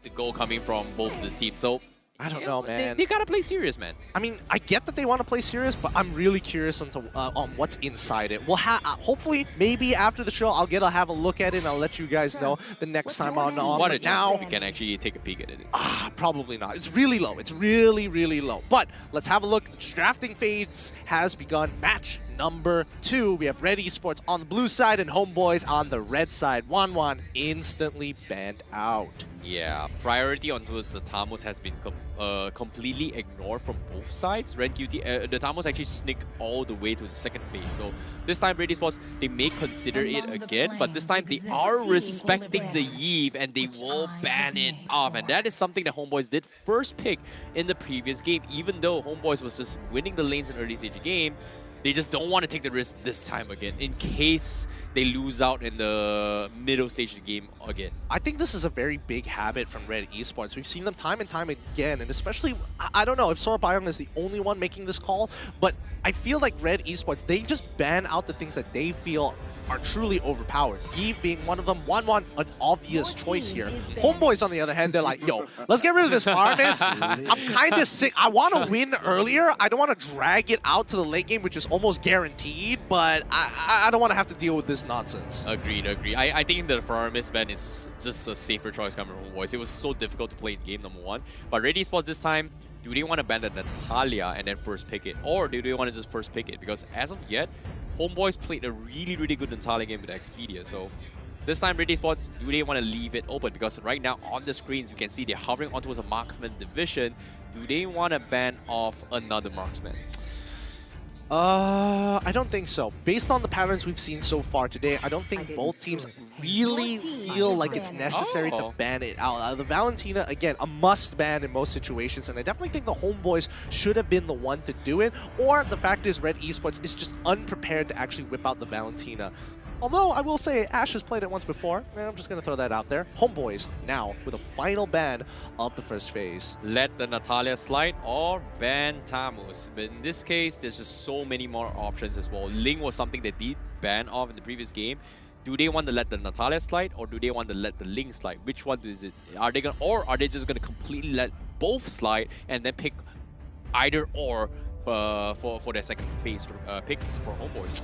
the goal coming from both of these teams. So I don't know, man. They gotta play serious, man. I mean, I get that they want to play serious, but I'm really curious on what's inside it. We'll hopefully, maybe after the show, I'll have a look at it and I'll let you guys know the next time I'm on. What But now, we can actually take a peek at it. probably not. It's really low. It's really, really low. But let's have a look. The drafting phase has begun. Match number 2. We have Red Esports on the blue side and Homeboys on the red side. 1-1 instantly banned out. Yeah, priority onto the Tamos has been completely ignored from both sides. Red QT, the Tamos actually sneaked all the way to the second phase. So this time, Red Esports, they may consider it again, but this time they are respecting the Eve and they will ban it off. And that is something that Homeboys did first pick in the previous game. Even though Homeboys was just winning the lanes in early stage of the game, they just don't want to take the risk this time again in case they lose out in the middle stage of the game again. I think this is a very big habit from Red Esports. We've seen them time and time again, and especially, I don't know if Sora Byung is the only one making this call, but I feel like Red Esports, they just ban out the things that they feel are truly overpowered. Eve being one of them. 1-1, an obvious choice here. Homeboys, on the other hand, they're like, yo, let's get rid of this farness. I'm kind of sick. I want to win earlier. I don't want to drag it out to the late game, which is almost guaranteed, but I don't want to have to deal with this nonsense. Agreed, agreed. I think the Faramis ban is just a safer choice coming from Homeboys. It was so difficult to play in game number 1. But Red Esports this time, do they want to ban the Natalia and then first pick it? Or do they want to just first pick it? Because as of yet, Homeboys played a really, really good Natalia game with Expedia. So this time, Red Esports, do they want to leave it open? Because right now on the screens, you can see they're hovering onto a marksman division. Do they want to ban off another marksman? I don't think so. Based on the patterns we've seen so far today, I don't think both teams really feel like it's necessary to ban it out. The Valentina, again, a must ban in most situations, and I definitely think the Homeboys should have been the one to do it, or the fact is Red Esports is just unprepared to actually whip out the Valentina. Although, I will say, Ash has played it once before. I'm just going to throw that out there. Homeboys now with a final ban of the first phase. Let the Natalia slide or ban Tamus. But in this case, there's just so many more options as well. Ling was something they did ban off in the previous game. Do they want to let the Natalia slide or do they want to let the Ling slide? Which one is it? Are they gonna, or are they just going to completely let both slide and then pick either or for their second phase picks for Homeboys?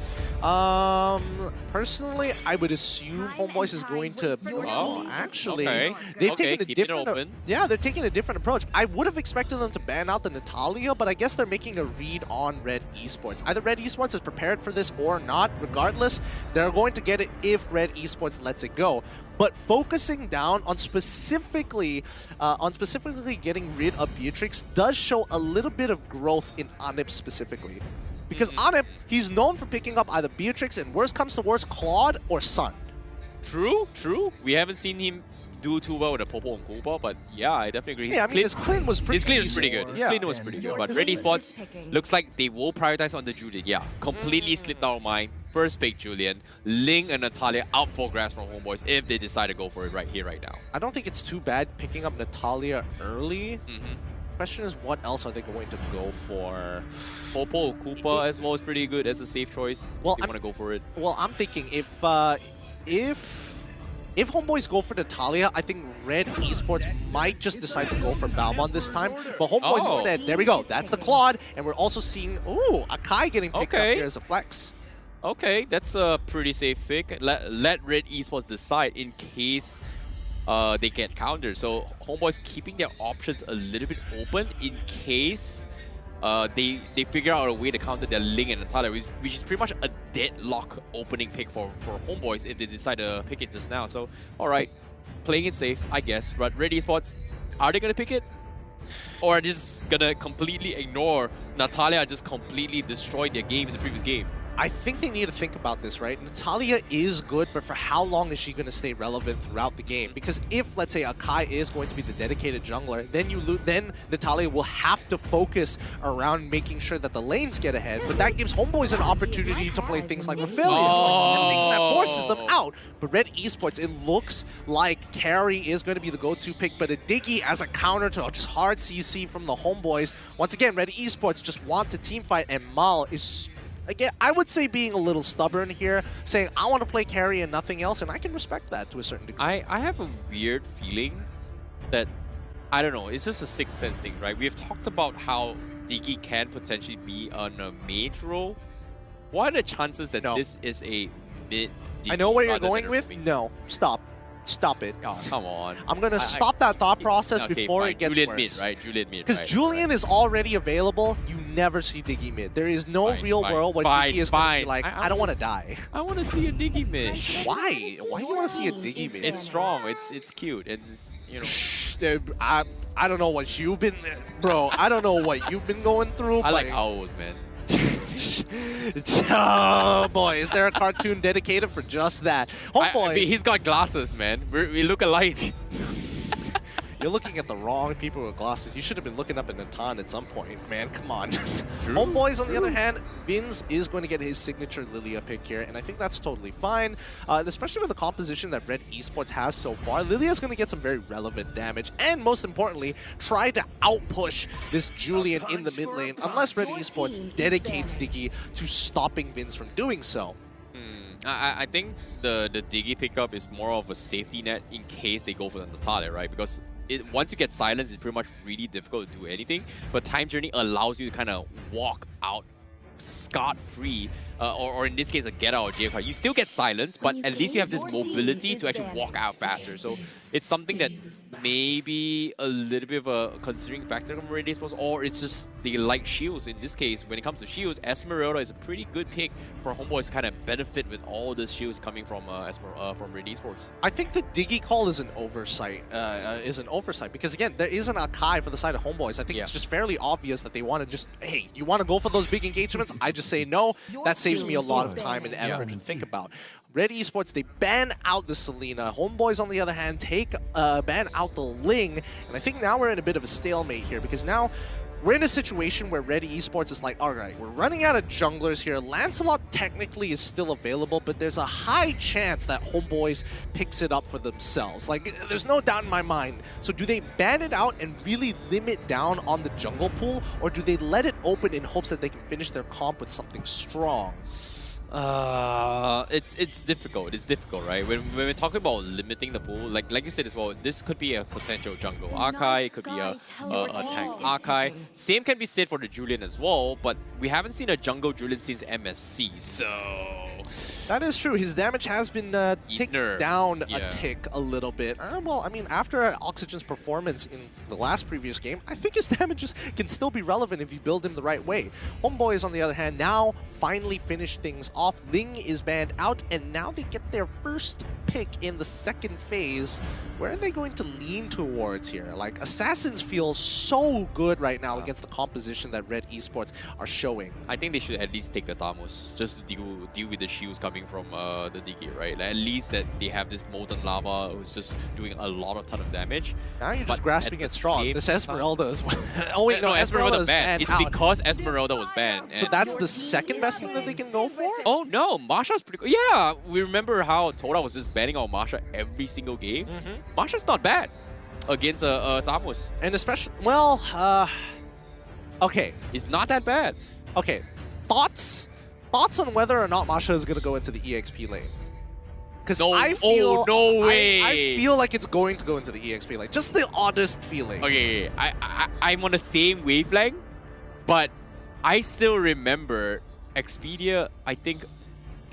Personally, I would assume Homeboys is going to. Oh, actually, okay. they've taken a different. Open. Yeah, they're taking a different approach. I would have expected them to ban out the Natalia, but I guess they're making a read on Red Esports. Either Red Esports is prepared for this or not. Regardless, they're going to get it if Red Esports lets it go. But focusing down on specifically getting rid of Beatrix does show a little bit of growth in Anip specifically. Because Anip, he's known for picking up either Beatrix and worst comes to worst, Claude or Sun. True, true. We haven't seen him do too well with the Popo and Koopa, but yeah, I definitely agree. Yeah, I mean, his clean was pretty good. His clean was pretty good. But Red Esports looks like they will prioritize on the Julian. Yeah, completely slipped out of mind. First pick Julian, Ling and Natalia out for grabs from Homeboys if they decide to go for it right here, right now. I don't think it's too bad picking up Natalia early. Question is, what else are they going to go for? Popo, Koopa as well is pretty good as a safe choice. Well, if you want to go for it. Well, I'm thinking if Homeboys go for Natalia, I think Red Esports might just decide to go for Balmon this time. But Homeboys instead, there we go. That's the Claude. And we're also seeing, ooh, Akai getting picked up here as a flex. Okay, that's a pretty safe pick. Let Red Esports decide in case they get countered. So Homeboys keeping their options a little bit open in case they figure out a way to counter their Ling and Natalia, which is pretty much a deadlock opening pick for Homeboys if they decide to pick it just now. So, alright, playing it safe, I guess. But Red Esports, are they going to pick it? Or are they just going to completely ignore Natalia just completely destroyed their game in the previous game? I think they need to think about this, right? Natalia is good, but for how long is she going to stay relevant throughout the game? Because if, let's say, Akai is going to be the dedicated jungler, then Natalia will have to focus around making sure that the lanes get ahead. But that gives Homeboys an opportunity to play things like Raphaelia, things that forces them out. But Red Esports, it looks like Carry is going to be the go-to pick, but a Diggy as a counter to just hard CC from the Homeboys. Once again, Red Esports just want to teamfight, and Mal is... Again, I would say being a little stubborn here, saying I want to play carry and nothing else, and I can respect that to a certain degree. I have a weird feeling that, I don't know, it's just a sixth sense thing, right? We've talked about how Diggy can potentially be on a mage role. What are the chances that this is a mid Diggy? I know where you're going with. No, stop. Stop it. Oh, come on. I'm going to stop that thought process okay, before fine. it gets Julian worse. Mid, right? Julian Mid, because Julian is already available. You never see Diggy mid. There is no real world where Diggy is going to be like, I don't want to die. I want to see a Diggy mid. Why? Why do you want to see a Diggy mid? It's strong. It's cute. It's, you know. I don't know what you've been, bro. I don't know what you've been going through. I like owls, man. Oh boy, is there a cartoon dedicated for just that? Homeboy, I mean, he's got glasses, man. We look alike. You're looking at the wrong people with glasses. You should have been looking up at Natan at some point, man. Come on. Homeboys, on the other hand, Vinz is going to get his signature Lilia pick here, and I think that's totally fine. And especially with the composition that Red Esports has so far, Lilia's going to get some very relevant damage, and most importantly, try to outpush this Julian in the mid lane, unless Red Esports dedicates Diggy to stopping Vinz from doing so. I think the Diggy pickup is more of a safety net in case they go for the Natale, right? Because once you get silence, it's pretty much really difficult to do anything. But Time Journey allows you to kind of walk out scot-free, or in this case, a get out of jail card. You still get silence, but at least you have this mobility to actually walk out faster. So it's something that maybe a little bit of a considering factor from Red Esports, or it's just they like shields. In this case, when it comes to shields, Esmeralda is a pretty good pick for Homeboys to kind of benefit with all the shields coming from Red Esports. I think the Diggy call is an oversight. Because again, there isn't a Kai for the side of Homeboys. I think it's just fairly obvious that they want to just, hey, you want to go for those big engagements? I just say no. That saves me a lot of time and effort to think about. Red Esports, they ban out the Selena. Homeboys, on the other hand, ban out the Ling. And I think now we're in a bit of a stalemate here, because now we're in a situation where Red Esports is like, all right, we're running out of junglers here. Lancelot technically is still available, but there's a high chance that Homeboys picks it up for themselves. Like, there's no doubt in my mind. So do they ban it out and really limit down on the jungle pool, or do they let it open in hopes that they can finish their comp with something strong? It's difficult. It's difficult, right? When we're talking about limiting the pool, like you said as well, this could be a potential jungle Arkai, it could be a tank Arkai. Same can be said for the Julian as well, but we haven't seen a jungle Julian since MSC, so... That is true. His damage has been ticked down a tick a little bit. Well, I mean, after Oxygen's performance in the last previous game, I think his damages can still be relevant if you build him the right way. Homeboys, on the other hand, now finally finish things off. Ling is banned out, and now they get their first pick in the second phase. Where are they going to lean towards here? Like, Assassins feel so good right now against the composition that Red Esports are showing. I think they should at least take the Tamos, just to deal with the shields coming from the Diggy, right? Like, at least that they have this Molten Lava who's just doing a ton of damage. Now you're just grasping at straws. This Esmeralda is... Oh wait, no, Esmeralda banned. It's out. Because Esmeralda was banned. So that's the second best thing that they can go for? Oh no, Marsha's pretty good. Yeah, we remember how Toda was just banning out Marsha every single game. Marsha's not bad against Tamos. And especially, well, okay. It's not that bad. Okay, thoughts on whether or not Masha is going to go into the EXP lane? Because I feel, no way. I feel like it's going to go into the EXP lane. Just the oddest feeling. Okay, I'm on the same wavelength, but I still remember Expedia, I think,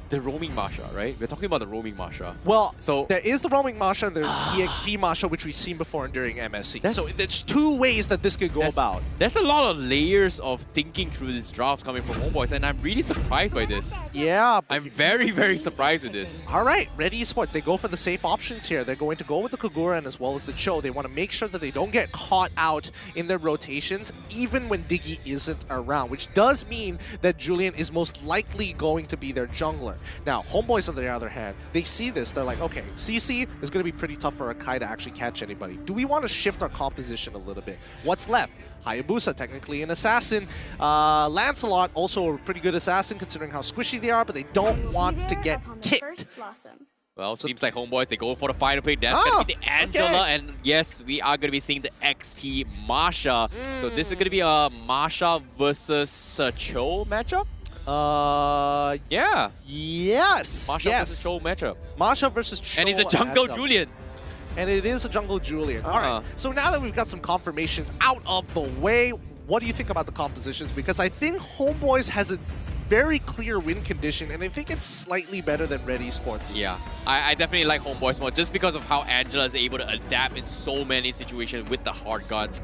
the roaming Masha, right? We're talking about the roaming Masha. Well, so there is the roaming Masha and there's EXP Masha, which we've seen before during MSC. So there's two ways that this could go about. There's a lot of layers of thinking through these drafts coming from Homeboys, and I'm really surprised by this. Yeah. I'm very, very surprised with this. All right, Red Esports, they go for the safe options here. They're going to go with the Kagura and as well as the Cho. They want to make sure that they don't get caught out in their rotations, even when Diggy isn't around, which does mean that Julian is most likely going to be their jungler. Now, Homeboys, on the other hand, they see this. They're like, okay, CC is going to be pretty tough for a Kai to actually catch anybody. Do we want to shift our composition a little bit? What's left? Hayabusa, technically an assassin. Lancelot, also a pretty good assassin considering how squishy they are, but they don't want to get kicked. Well, seems like Homeboys, they go for the final pick. That's going to be the Angela, and yes, we are going to be seeing the XP Marsha. So this is going to be a Marsha versus Cho matchup? Yeah. Yes. Marsha versus Cho matchup. Marsha versus Cho. And he's a jungle matchup. Julian. And it is a jungle Julian. All right, so now that we've got some confirmations out of the way, what do you think about the compositions? Because I think Homeboys has a very clear win condition, and I think it's slightly better than Red Esports. Yeah, I definitely like Homeboys more just because of how Angela is able to adapt in so many situations with the hard guards.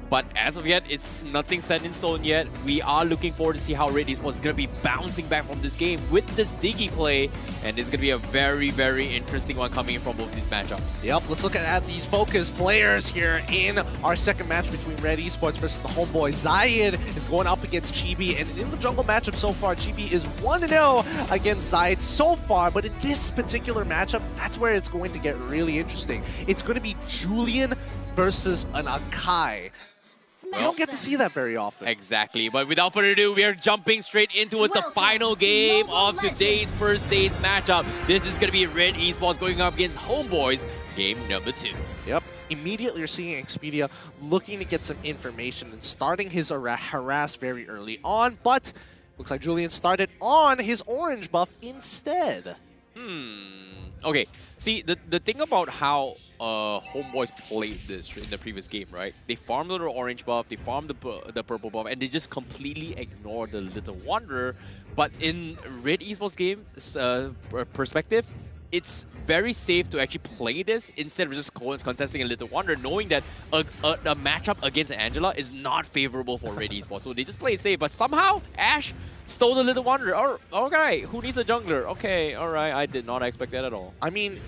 But as of yet, it's nothing set in stone yet. We are looking forward to see how Red Esports is going to be bouncing back from this game with this Diggy play. And it's going to be a very, very interesting one coming in from both these matchups. Yep, let's look at these focus players here in our second match between Red Esports versus the Homeboys. Zayed is going up against Chibi, and in the jungle matchup so far, Chibi is 1-0 against Zayed so far. But in this particular matchup, that's where it's going to get really interesting. It's going to be Julian versus an Akai. You don't get to see that very often. Exactly, but without further ado, we are jumping straight into the final game of today's first day's matchup. This is going to be Red Esports going up against Homeboys, game number 2. Yep. Immediately you're seeing Expedia looking to get some information and starting his harass very early on, but looks like Julian started on his orange buff instead. Okay, see, the thing about how Homeboys played this in the previous game, right? They farmed the orange buff, they farmed the purple buff, and they just completely ignored the Little Wanderer. But in Red Esports game perspective, it's very safe to actually play this instead of just contesting a Little Wanderer, knowing that a matchup against Angela is not favorable for Red Esports. So they just play it safe, but somehow Ash stole the Little Wanderer. Oh, okay, who needs a jungler? Okay, alright, I did not expect that at all. I mean,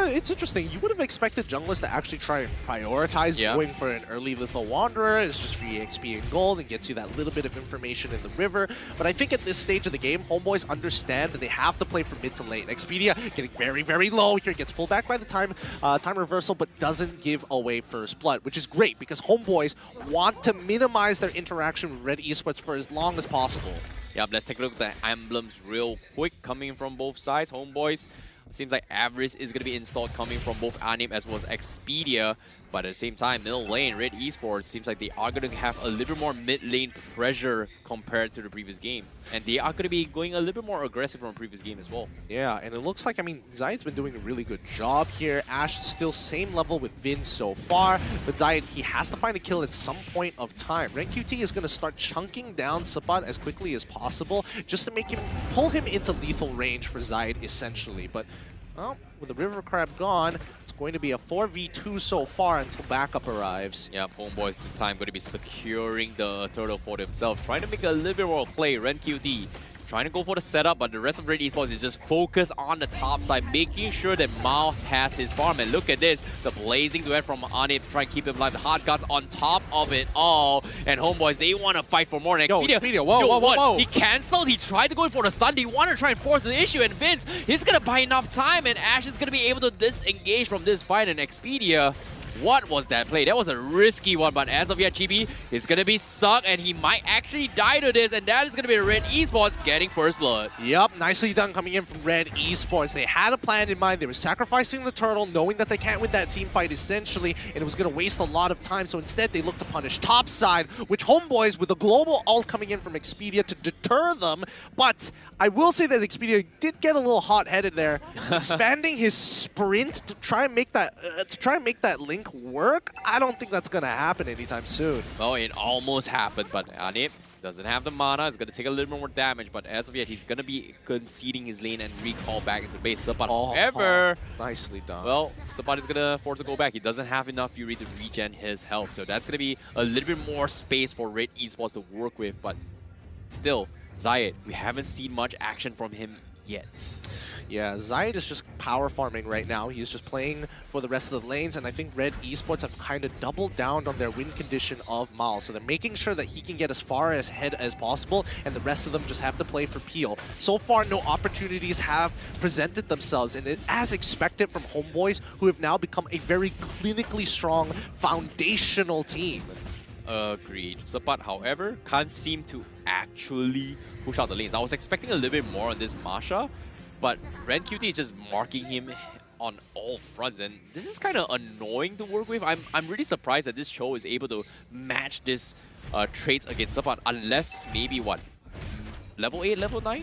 it's interesting. You would have expected junglers to actually try and prioritize going for an early Little Wanderer. It's just free XP and gold and gets you that little bit of information in the river. But I think at this stage of the game, Homeboys understand that they have to play for mid to late. Expedia getting very, very low here, gets pulled back by the time reversal, but doesn't give away first blood, which is great because Homeboys want to minimize their interaction with Red Esports for as long as possible. Yep, let's take a look at the emblems real quick coming from both sides. Homeboys, seems like Avarice is going to be installed coming from both Anip as well as Expedia. But at the same time, middle lane, Red Esports, seems like they are going to have a little bit more mid lane pressure compared to the previous game. And they are going to be going a little bit more aggressive from the previous game as well. Yeah, and it looks like, I mean, Zayed's been doing a really good job here. Ash still same level with Vin so far. But Zayed, he has to find a kill at some point of time. Red QT is going to start chunking down Sabat as quickly as possible just to make him, pull him into lethal range for Zayed, essentially. But, well, with the River Crab gone, it's going to be a 4v2 so far until backup arrives. Yeah, Homeboys this time going to be securing the turtle for themselves, trying to make a little bit more play. Ren QT trying to go for the setup, but the rest of Red Esports is just focused on the top side, making sure that Mao has his farm. And look at this, the blazing duet from Anip, trying to keep him alive. The hard guards on top of it all. And Homeboys, they want to fight for more. And Expedia, whoa. He canceled, he tried to go in for the stun, he wanted to try and force the issue, and Vince, he's going to buy enough time, and Ash is going to be able to disengage from this fight, and Expedia, what was that play? That was a risky one, but as of yet, Chibi is going to be stuck, and he might actually die to this, and that is going to be Red Esports getting first blood. Yep, nicely done coming in from Red Esports. They had a plan in mind. They were sacrificing the turtle, knowing that they can't win that team fight, essentially, and it was going to waste a lot of time, so instead they looked to punish topside, which Homeboys, with a global ult coming in from Expedia to deter them, but I will say that Expedia did get a little hot-headed there, expanding his sprint to try and make that link work. I don't think that's going to happen anytime soon. Well, it almost happened, but Anip doesn't have the mana. It's going to take a little more damage, but as of yet, he's going to be conceding his lane and recall back into base. Sabat, however, nicely done. Well, Sabat is going to force to go back. He doesn't have enough Fury to regen his health, so that's going to be a little bit more space for Red Esports to work with, but still, Zayed, we haven't seen much action from him yet. Yeah, Zayed is just power farming right now. He's just playing for the rest of the lanes, and I think Red Esports have kind of doubled down on their win condition of Mal. So they're making sure that he can get as far ahead as possible, and the rest of them just have to play for Peel. So far, no opportunities have presented themselves, and as expected from Homeboys, who have now become a very clinically strong, foundational team. Agreed. Sabat, however, can't seem to actually push out the lanes. I was expecting a little bit more on this Masha, but Ren QT is just marking him on all fronts, and this is kind of annoying to work with. I'm really surprised that this Cho is able to match this traits against Sabat, unless maybe what, level 8, level 9?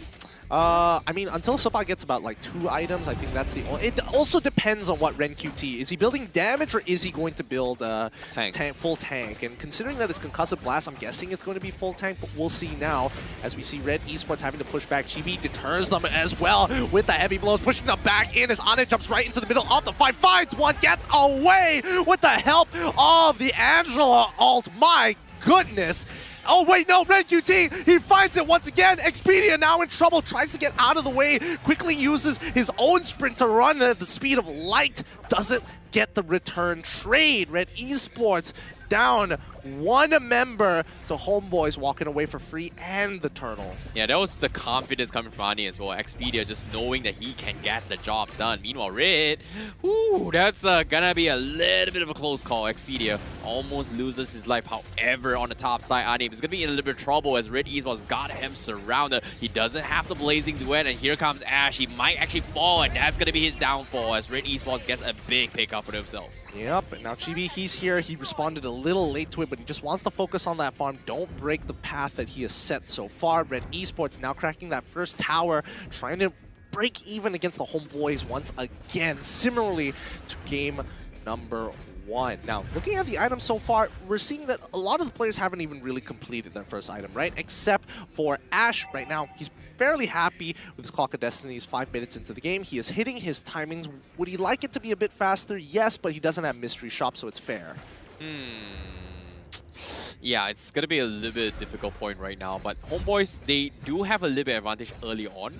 I mean, until Sopa gets about like 2 items, I think that's the only... It also depends on what Ren QT. Is he building damage or is he going to build full tank? And considering that it's Concussive Blast, I'm guessing it's going to be full tank, but we'll see now as we see Red Esports having to push back. Chibi deters them as well with the heavy blows, pushing them back in as Ane jumps right into the middle of the fight, finds one, gets away with the help of the Angela ult. My goodness. Oh wait, no, Red QT, he finds it once again. Expedia now in trouble, tries to get out of the way, quickly uses his own sprint to run at the speed of light, doesn't get the return trade. Red Esports down 1 member to Homeboys, walking away for free and the turtle. Yeah, that was the confidence coming from Ani as well. Expedia just knowing that he can get the job done. Meanwhile, Red, whoo, that's gonna be a little bit of a close call. Expedia almost loses his life. However, on the top side, Ani is gonna be in a little bit of trouble as Red Esports got him surrounded. He doesn't have the Blazing Duet, and here comes Ash. He might actually fall, and that's gonna be his downfall as Red Esports gets a big pickup for himself. Yep, and now Chibi, he's here. He responded a little late to it, but he just wants to focus on that farm. Don't break the path that he has set so far. Red Esports now cracking that first tower, trying to break even against the Homeboys once again, similarly to game number 1. Now, looking at the items so far, we're seeing that a lot of the players haven't even really completed their first item, right? Except for Ash right now. He's fairly happy with his Clock of Destiny. He's 5 minutes into the game. He is hitting his timings. Would he like it to be a bit faster? Yes, but he doesn't have Mystery Shop, so it's fair. Yeah, it's going to be a little bit difficult point right now, but Homeboys, they do have a little bit advantage early on,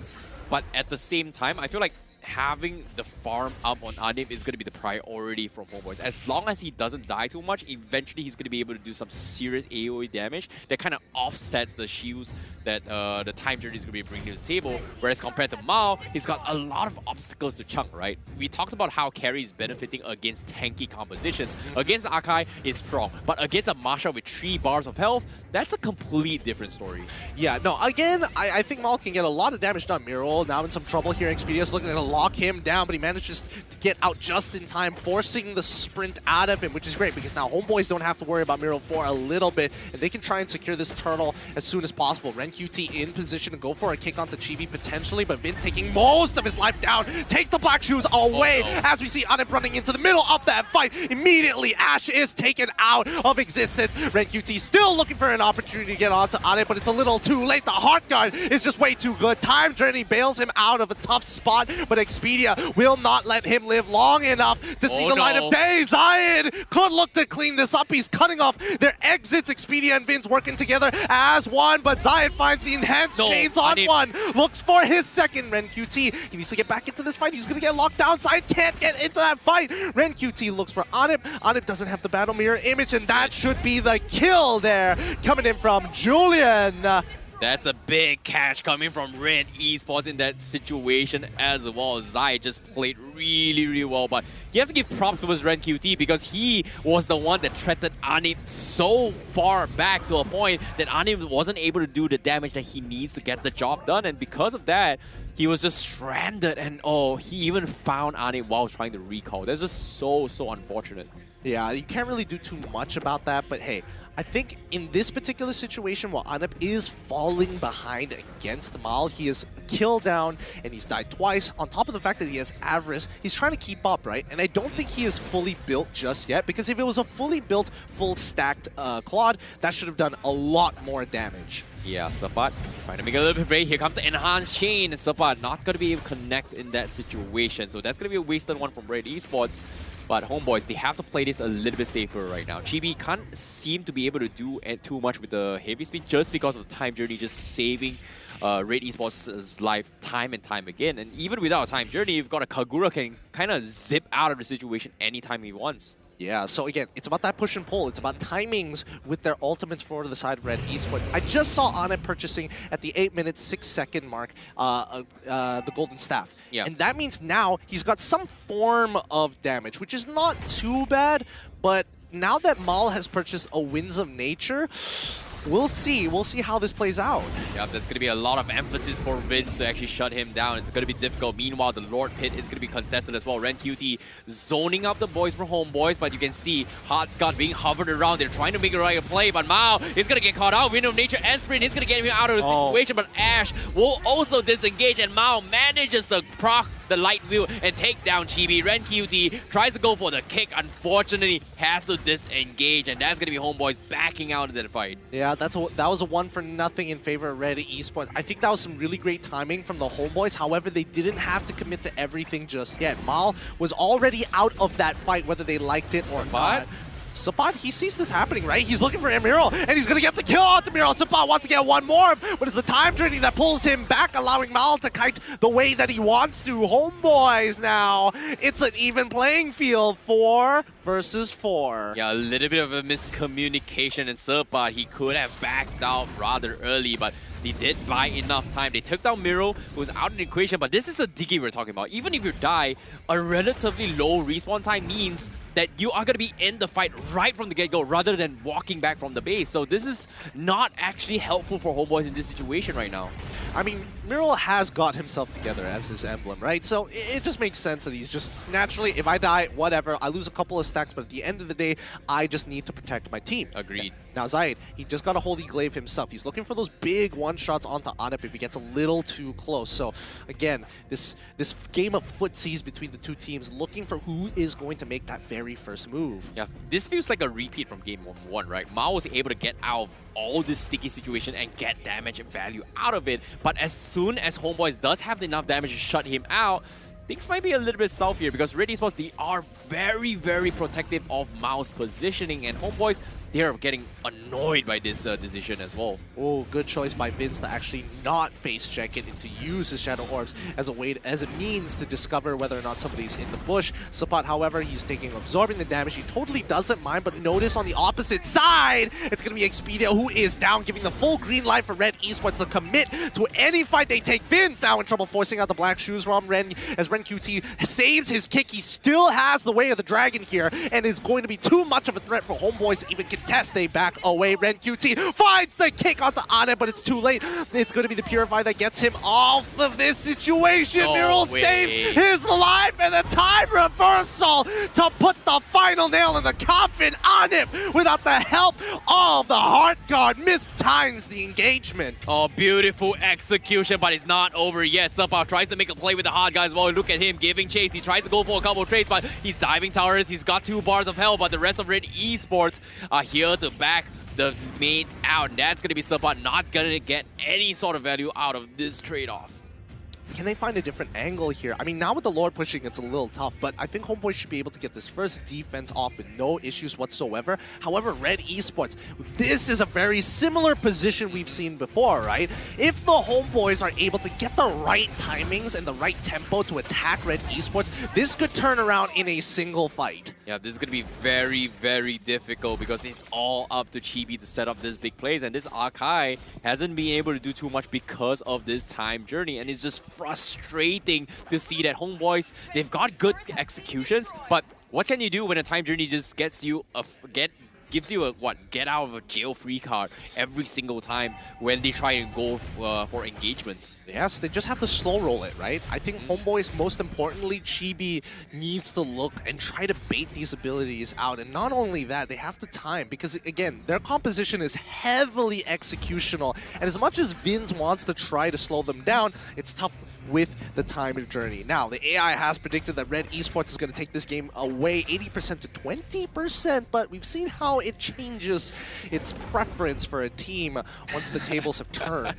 but at the same time, I feel like having the farm up on Anim is going to be the priority from Homeboys. As long as he doesn't die too much, eventually he's going to be able to do some serious AoE damage that kind of offsets the shields that the Time Journey is going to be bringing to the table. Whereas compared to Mao, he's got a lot of obstacles to chunk, right? We talked about how carry is benefiting against tanky compositions. Against Akai, it's strong. But against a Masha with 3 bars of health, that's a complete different story. Yeah, no, again, I think Mal can get a lot of damage done. Miro now in some trouble here. Expedia's looking to lock him down, but he manages to get out just in time, forcing the sprint out of him, which is great because now Homeboys don't have to worry about Miro for a little bit, and they can try and secure this turtle as soon as possible. Ren QT in position to go for a kick onto Chibi potentially, but Vince taking most of his life down, takes the black shoes away as we see Anip running into the middle of that fight. Immediately, Ash is taken out of existence. Ren QT still looking for an opportunity to get onto Anip, but it's a little too late. The Heart Guard is just way too good. Time Journey bails him out of a tough spot, but Expedia will not let him live long enough to see the light of day. Zion could look to clean this up. He's cutting off their exits. Expedia and Vince working together as one, but Zion finds the enhanced chains on one. Looks for his second. Ren QT, he needs to get back into this fight. He's going to get locked down. Zion can't get into that fight. Ren QT looks for Anip. Anip doesn't have the battle mirror image, and that should be the kill there. Coming in from Julian. That's a big catch coming from Red Esports in that situation as well. Zai just played really, really well, but you have to give props to Ren QT because he was the one that threatened Anim so far back to a point that Anim wasn't able to do the damage that he needs to get the job done, and because of that, he was just stranded, and he even found Anim while trying to recall. That's just so unfortunate. Yeah, you can't really do too much about that, but hey, I think in this particular situation, while Anip is falling behind against Mal, he is killed down and he's died twice. On top of the fact that he has Avarice, he's trying to keep up, right? And I don't think he is fully built just yet, because if it was a fully built, full stacked Claude, that should have done a lot more damage. Yeah, Sapat trying to make it a little bit brave. Here comes the enhanced chain. Sapat not going to be able to connect in that situation, so that's going to be a wasted one from Red Esports. But Homeboys, they have to play this a little bit safer right now. Chibi can't seem to be able to do too much with the heavy speed just because of the Time Journey just saving Red Esports' life time and time again. And even without a Time Journey, you've got a Kagura can kind of zip out of the situation anytime he wants. Yeah, so again, it's about that push and pull. It's about timings with their ultimates for the side of Red Esports. I just saw Anip purchasing at the 8-minute, 6-second mark the Golden Staff. Yeah. And that means now he's got some form of damage, which is not too bad, but now that Mal has purchased a Winds of Nature, we'll see. We'll see how this plays out. Yeah, there's going to be a lot of emphasis for Vince to actually shut him down. It's going to be difficult. Meanwhile, the Lord Pit is going to be contested as well. RenQT zoning up the boys for Homeboys, but you can see Hot Scott being hovered around. They're trying to make a right play, but Mao is going to get caught out. Wind of Nature and Sprint is going to get him out of the situation, but Ash will also disengage, and Mao manages to proc the light wheel and take down Chibi. RenQT tries to go for the kick, unfortunately has to disengage, and that's going to be Homeboys backing out of that fight. Yeah, that was a 1-0 in favor of Red Esports. I think that was some really great timing from the Homeboys. However, they didn't have to commit to everything just yet. Mal was already out of that fight, whether they liked it or not. Sapat, he sees this happening, right? He's looking for Emerald, and he's going to get the kill onto Emerald. Sapat wants to get one more, but it's the time journey that pulls him back, allowing Mal to kite the way that he wants to. Homeboys now, it's an even playing field, 4 versus 4. Yeah, a little bit of a miscommunication in Sapat. He could have backed out rather early, but he did buy enough time. They took down Miro, who was out of the equation, but this is a Diggy we're talking about. Even if you die, a relatively low respawn time means that you are going to be in the fight right from the get-go rather than walking back from the base. So this is not actually helpful for Homeboys in this situation right now. I mean, Miro has got himself together as this emblem, right? So it just makes sense that he's just naturally, if I die, whatever, I lose a couple of stacks, but at the end of the day, I just need to protect my team. Agreed. Now Zayed, he just got a Holy Glaive himself. He's looking for those big one-shots onto Anip if he gets a little too close. So again, this game of footsies between the two teams, looking for who is going to make that very first move. Yeah, this feels like a repeat from game 1, right? Mao was able to get out of all this sticky situation and get damage and value out of it. But as soon as Homeboys does have enough damage to shut him out, things might be a little bit south here because Red Esports, they are very, very protective of Mao's positioning, and Homeboys, they are getting annoyed by this decision as well. Oh, good choice by Vince to actually not face check it and to use his Shadow Orbs as a means to discover whether or not somebody's in the bush. Sapat, however, he's absorbing the damage. He totally doesn't mind, but notice on the opposite side, it's going to be Expedia who is down, giving the full green light for Red Esports to commit to any fight they take. Vince now in trouble, forcing out the black shoes from Ren, as RenQT saves his kick. He still has the Way of the Dragon here, and is going to be too much of a threat for Homeboys to even contest. They back away. RenQT finds the kick onto Anip, but it's too late. It's going to be the Purify that gets him off of this situation. Miro saves his life, and a time reversal to put the final nail in the coffin. Anip, without the help of the Heart Guard, mistimes the engagement. Oh, beautiful execution, but it's not over yet. Sapat tries to make a play with the Hard Guy as well. Look at him giving chase. He tries to go for a couple of trades, but he's diving towers. He's got 2 bars of health, but the rest of Red Esports are here to back the mates out. And that's going to be Sapat not going to get any sort of value out of this trade-off. Can they find a different angle here? I mean, now with the Lord pushing, it's a little tough, but I think Homeboys should be able to get this first defense off with no issues whatsoever. However, Red Esports, this is a very similar position we've seen before, right? If the Homeboys are able to get the right timings and the right tempo to attack Red Esports, this could turn around in a single fight. Yeah, this is going to be very, very difficult because it's all up to Chibi to set up this big plays, and this Akai hasn't been able to do too much because of this time journey, and it's just frustrating to see that Homeboys, they've got good executions, but what can you do when a time journey just gets you gives you a get out of a jail free card every single time when they try and go for engagements? Yes, they just have to slow roll it, right? I think Homeboys, most importantly, Chibi needs to look and try to bait these abilities out. And not only that, they have to time, because again, their composition is heavily executional. And as much as Vince wants to try to slow them down, it's tough with the time journey. Now, the AI has predicted that Red Esports is going to take this game away 80% to 20%, but we've seen how it changes its preference for a team once the tables have turned.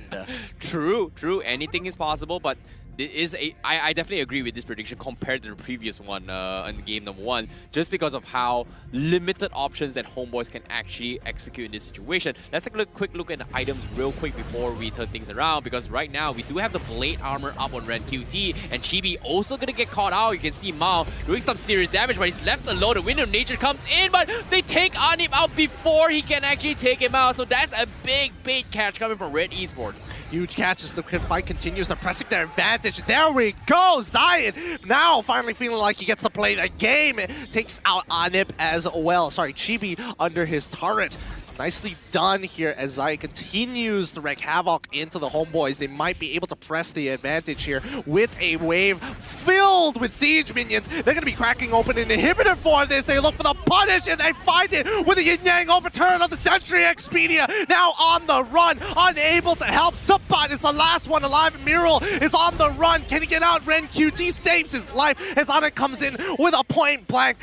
True. Anything is possible, but it is I definitely agree with this prediction compared to the previous one in game number 1, just because of how limited options that Homeboys can actually execute in this situation. Let's take a quick look at the items real quick before we turn things around, because right now we do have the Blade Armor up on RenQT, and Chibi also gonna get caught out. You can see Mao doing some serious damage, but he's left alone. The Wind of Nature comes in, but they take Anip out before he can actually take him out. So that's a big bait catch coming from Red Esports. Huge catch as the fight continues. They're pressing their advantage. There we go. Zion now finally feeling like he gets to play the game. Takes out Anip as well. Sorry, Chibi under his turret. Nicely done here as Zai continues to wreak havoc into the Homeboys. They might be able to press the advantage here with a wave filled with siege minions. They're going to be cracking open an inhibitor for this. They look for the punish and they find it with a yin-yang overturn on the Sentry. Expedia now on the run, unable to help. Subot is the last one alive. Miral is on the run. Can he get out? Ren QT saves his life as Ana comes in with a point blank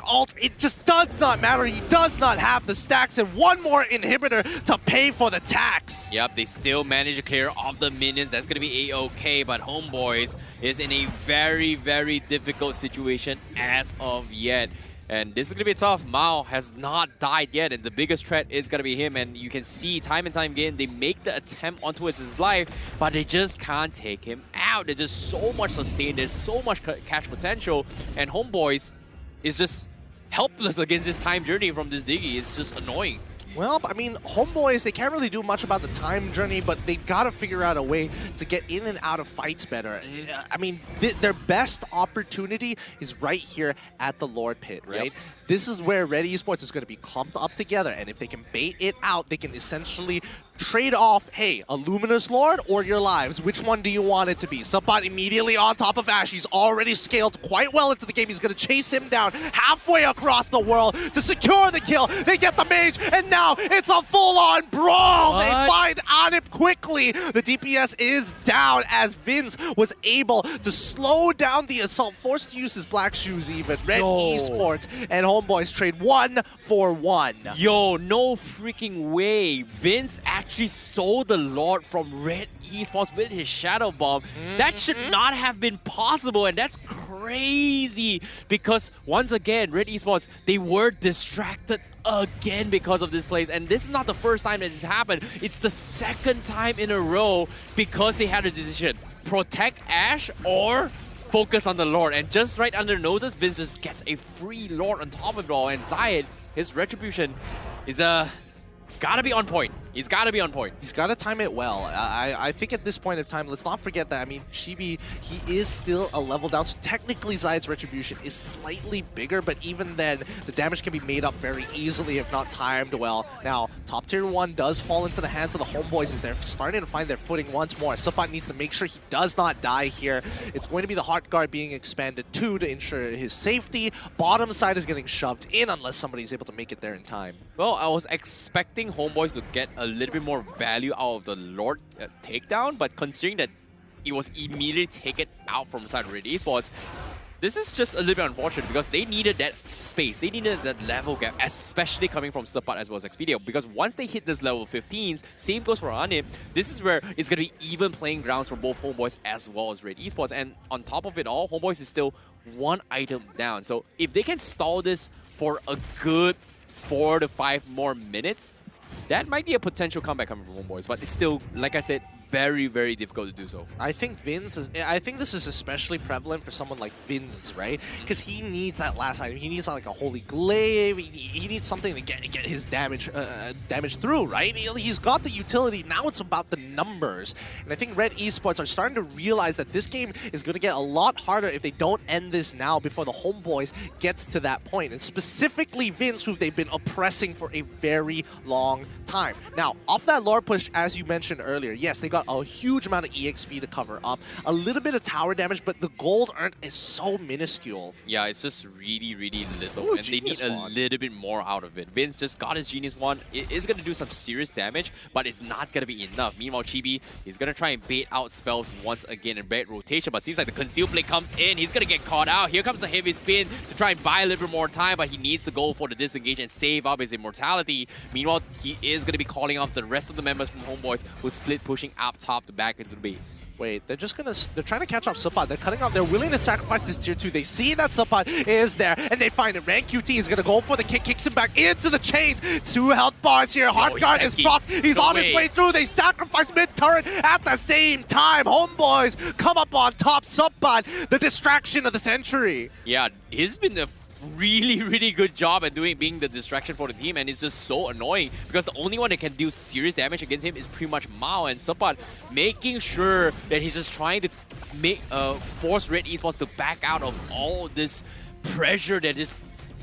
ult. It just does not matter. He does not have the stacks and one more inhibitor to pay for the tax. Yep, they still manage to clear off the minions. That's going to be A-okay, but Homeboys is in a very, very difficult situation as of yet. And this is going to be tough. Mao has not died yet, and the biggest threat is going to be him. And you can see time and time again, they make the attempt onto his life, but they just can't take him out. There's just so much sustain, there's so much catch potential, and Homeboys is just helpless against this time journey from this Diggy. It's just annoying. Well, I mean, Homeboys, they can't really do much about the time journey, but they've got to figure out a way to get in and out of fights better. I mean, their best opportunity is right here at the Lord Pit, right? Yep. This is where Red Esports is going to be clumped up together, and if they can bait it out, they can essentially trade off, hey, a Luminous Lord or your lives. Which one do you want it to be? Subot immediately on top of Ash. He's already scaled quite well into the game. He's going to chase him down halfway across the world to secure the kill. They get the mage, and now it's a full-on brawl. What? They find Anip quickly. The DPS is down as Vince was able to slow down the assault, forced to use his black shoes even. Red Esports and Homeboys trade 1 for 1. Yo, no freaking way. Vince actually stole the Lord from Red Esports with his Shadow Bomb. That should not have been possible, and that's crazy because once again, Red Esports, they were distracted again because of this place, and this is not the first time that this happened. It's the second time in a row because they had a decision: protect Ash or focus on the Lord. And just right under their noses, Vince just gets a free Lord on top of it all, and Zayed, his retribution is gotta be on point. He's gotta be on point. He's gotta time it well. I think at this point of time, let's not forget that, I mean, Chibi, he is still a level down, so technically Zayed's retribution is slightly bigger, but even then, the damage can be made up very easily if not timed well. Now, top tier 1 does fall into the hands of the Homeboys as they're starting to find their footing once more. Subot needs to make sure he does not die here. It's going to be the Heart Guard being expanded too to ensure his safety. Bottom side is getting shoved in unless somebody's able to make it there in time. Well, I was expecting Homeboys to get a little bit more value out of the Lord takedown, but considering that it was immediately taken out from inside Red Esports, this is just a little bit unfortunate because they needed that space, they needed that level gap, especially coming from Subot as well as Expedia, because once they hit this level 15s, same goes for Anip, this is where it's going to be even playing grounds for both Homeboys as well as Red Esports, and on top of it all, Homeboys is still 1 item down, so if they can stall this for a good 4 to 5 more minutes, that might be a potential comeback coming from Homeboys, but it's still, like I said, very, very difficult to do so. I think this is especially prevalent for someone like Vince, right? Because he needs that last item. He needs like a Holy Glaive. He needs something to get his damage through, right? He's got the utility. Now it's about the numbers. And I think Red Esports are starting to realize that this game is going to get a lot harder if they don't end this now before the Homeboys gets to that point. And specifically Vince, who they've been oppressing for a very long time. Now, off that lore push, as you mentioned earlier, yes, they got a huge amount of EXP to cover up, a little bit of tower damage, but the gold earned is so minuscule. Yeah, it's just really, really little, and they need a little bit more out of it. Vince just got his Genius Wand. It is going to do some serious damage, but it's not going to be enough. Meanwhile, Chibi is going to try and bait out spells once again in bait rotation, but seems like the Conceal Blade comes in. He's going to get caught out. Here comes the Heavy Spin to try and buy a little bit more time, but he needs to go for the disengage and save up his immortality. Meanwhile, he is going to be calling off the rest of the members from Homeboys who split pushing up top to back into the base. Wait, they're trying to catch off Subot. They're cutting off. They're willing to sacrifice this tier 2. They see that Subot is there, and they find it. Rank QT is going to go for the kick, kicks him back into the chains. 2 health bars here. Heart Guard is blocked. He's on his way through. They sacrifice mid-turret at the same time. Homeboys come up on top. Subot, the distraction of the century. Yeah, he's been a really, really good job at being the distraction for the team, and it's just so annoying because the only one that can do serious damage against him is pretty much Mao, and Subot making sure that he's just trying to make force Red Esports to back out of all this pressure that is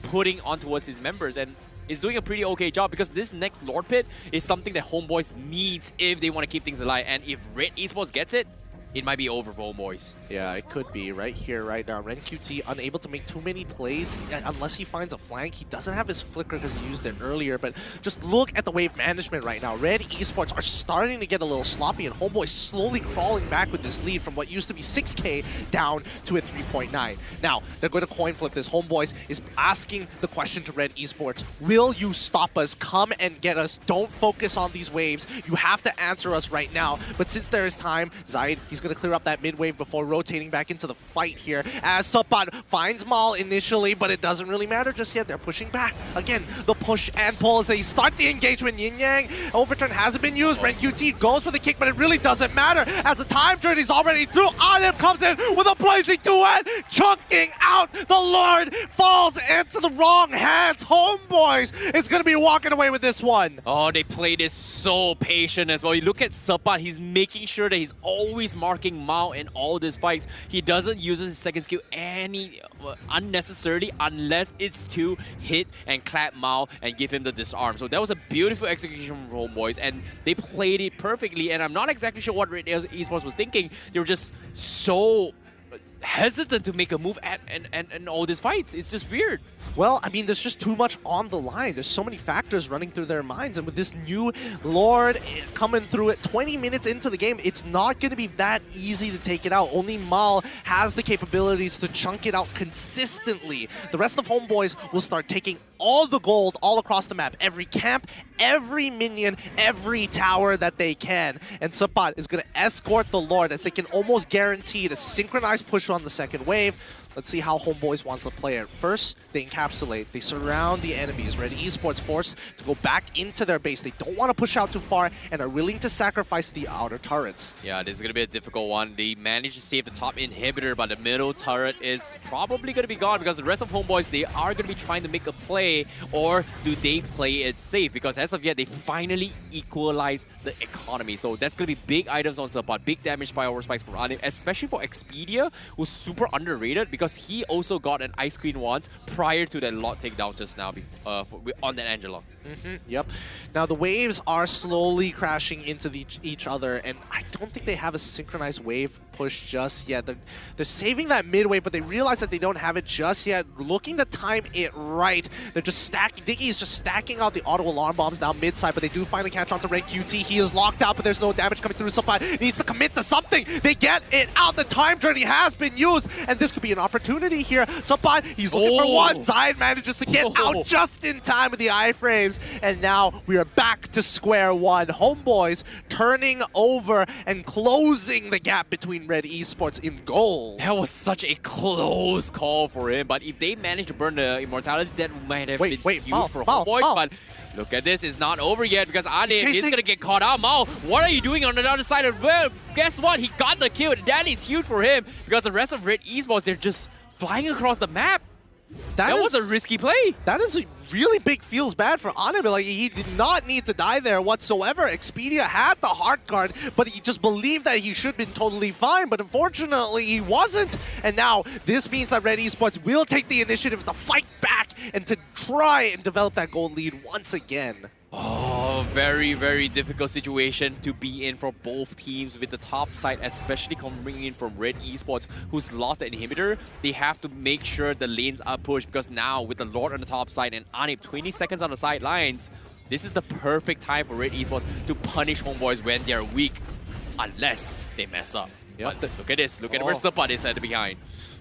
putting on towards his members. And is doing a pretty okay job because this next Lord Pit is something that Homeboys needs if they want to keep things alive. And if Red Esports gets it, it might be over for Homeboys. Yeah, it could be right here, right now. RenQT unable to make too many plays unless he finds a flank. He doesn't have his flicker because he used it earlier, but just look at the wave management right now. Red Esports are starting to get a little sloppy, and Homeboys slowly crawling back with this lead from what used to be 6K down to a 3.9. Now, they're going to coin flip this. Homeboys is asking the question to Red Esports, will you stop us? Come and get us. Don't focus on these waves. You have to answer us right now. But since there is time, Zaid, he's going to clear up that mid wave before rotating back into the fight here as Suppat finds Mal initially, but it doesn't really matter just yet. They're pushing back. Again, the push and pull as they start the engagement. Yin Yang, overturn hasn't been used. RenQT goes for the kick, but it really doesn't matter as the time journey's already through. Anim comes in with a blazing duet, chunking out. The Lord falls into the wrong hands. Homeboys is going to be walking away with this one. Oh, they play this so patient as well. You look at Suppat, he's making sure that he's always marking Mao in all these fights. He doesn't use his second skill any unnecessarily unless it's to hit and clap Mao and give him the disarm. So that was a beautiful execution from Homeboys, and they played it perfectly. And I'm not exactly sure what Red Esports was thinking. They were just so hesitant to make a move at and all these fights. It's just weird. Well, I mean, there's just too much on the line. There's so many factors running through their minds, and with this new Lord coming through it 20 minutes into the game, it's not going to be that easy to take it out. Only Mal has the capabilities to chunk it out consistently. The rest of Homeboys will start taking all the gold all across the map. Every camp, every minion, every tower that they can. And Suppat is going to escort the Lord as they can almost guarantee a synchronized push on the second wave. Let's see how Homeboys wants to play it. First, they encapsulate. They surround the enemies. Red Esports forced to go back into their base. They don't want to push out too far and are willing to sacrifice the outer turrets. Yeah, this is going to be a difficult one. They managed to save the top inhibitor, but the middle turret is probably going to be gone because the rest of Homeboys, they are going to be trying to make a play, or do they play it safe? Because as of yet, they finally equalize the economy. So that's going to be big items on Suppat, big damage by over spikes from Anim, especially for Expedia, who's super underrated because he also got an Ice Queen once prior to that lot takedown just now on that Angela. Yep. Now the waves are slowly crashing into each other, and I don't think they have a synchronized wave push just yet. They're saving that mid wave, but they realize that they don't have it just yet. Looking to time it right. They're just stacking. Diggy is just stacking out the auto alarm bombs down mid side, but they do finally catch on to RenQT. He is locked out, but there's no damage coming through. Suppat needs to commit to something. They get it out. The time journey has been used, and this could be an opportunity here. Suppat, he's looking for one. Zaid manages to get out just in time with the iframes. And now we are back to square one. Homeboys turning over and closing the gap between Red Esports in goal. That was such a close call for him, but if they manage to burn the immortality, that might have been huge for Homeboys. But look at this, it's not over yet because Anim is going to get caught out. Mao, what are you doing on the other side of well? Guess what? He got the kill. That is huge for him because the rest of Red Esports, they're just flying across the map. That was a risky play. That is really big feels bad for Anim. Like, he did not need to die there whatsoever. Expedia had the heart guard, but he just believed that he should have been totally fine, but unfortunately he wasn't. And now this means that Red Esports will take the initiative to fight back and to try and develop that gold lead once again. Oh, very, very difficult situation to be in for both teams with the top side, especially coming in from Red Esports, who's lost the inhibitor. They have to make sure the lanes are pushed because now with the Lord on the top side and Anim 20 seconds on the sidelines, this is the perfect time for Red Esports to punish Homeboys when they're weak, unless they mess up. Yep. But look at this. Look at where Suppat is at the behind.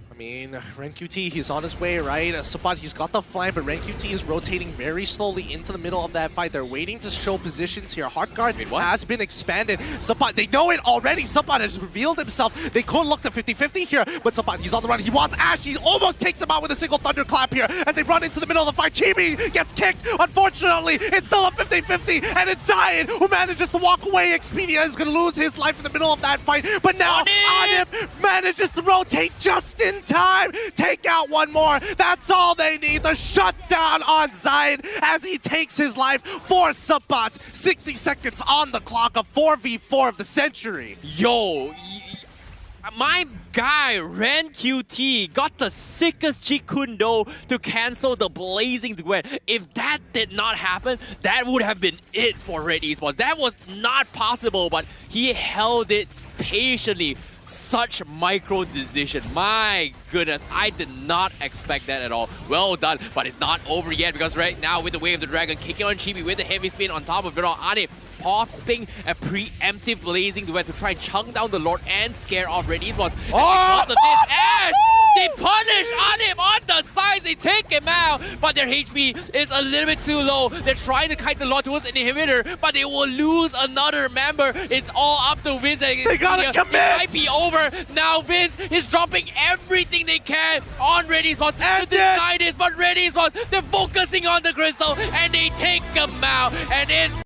I mean, RenQT, he's on his way, right? Suppat, he's got the flank, but RenQT is rotating very slowly into the middle of that fight. They're waiting to show positions here. Heartguard has been expanded. Suppat, they know it already. Suppat has revealed himself. They could look to 50-50 here, but Suppat, he's on the run. He wants Ash. He almost takes him out with a single thunderclap here as they run into the middle of the fight. Chibi gets kicked. Unfortunately, it's still a 50-50, and it's Zaid who manages to walk away. Expedia is going to lose his life in the middle of that fight, but now Anim manages to rotate just in time. Take out one more. That's all they need. The shutdown on Zaid as he takes his life for Suppat. 60 seconds on the clock, of 4v4 of the century. Yo, my guy, Ren QT, got the sickest Jikundo to cancel the Blazing Duet. If that did not happen, that would have been it for Red Esports. That was not possible, but he held it patiently. Such micro decision. My goodness, I did not expect that at all. Well done, but it's not over yet because right now with the Wave of the Dragon kicking on Chibi with the heavy spin on top of it all, Anip popping a preemptive Blazing Duet to try and chunk down the Lord and scare off Red Esports. Oh! And because of this, Ash, they punish Anip on the sides, they take him out, but their HP is a little bit too low. They're trying to kite the Lord towards an inhibitor, but they will lose another member. It's all up to Vince. They gotta commit! It might be over. Now Vince is dropping everything they can on Red Esports to deny this, but Red Esports, they're focusing on the crystal and they take him out, and it's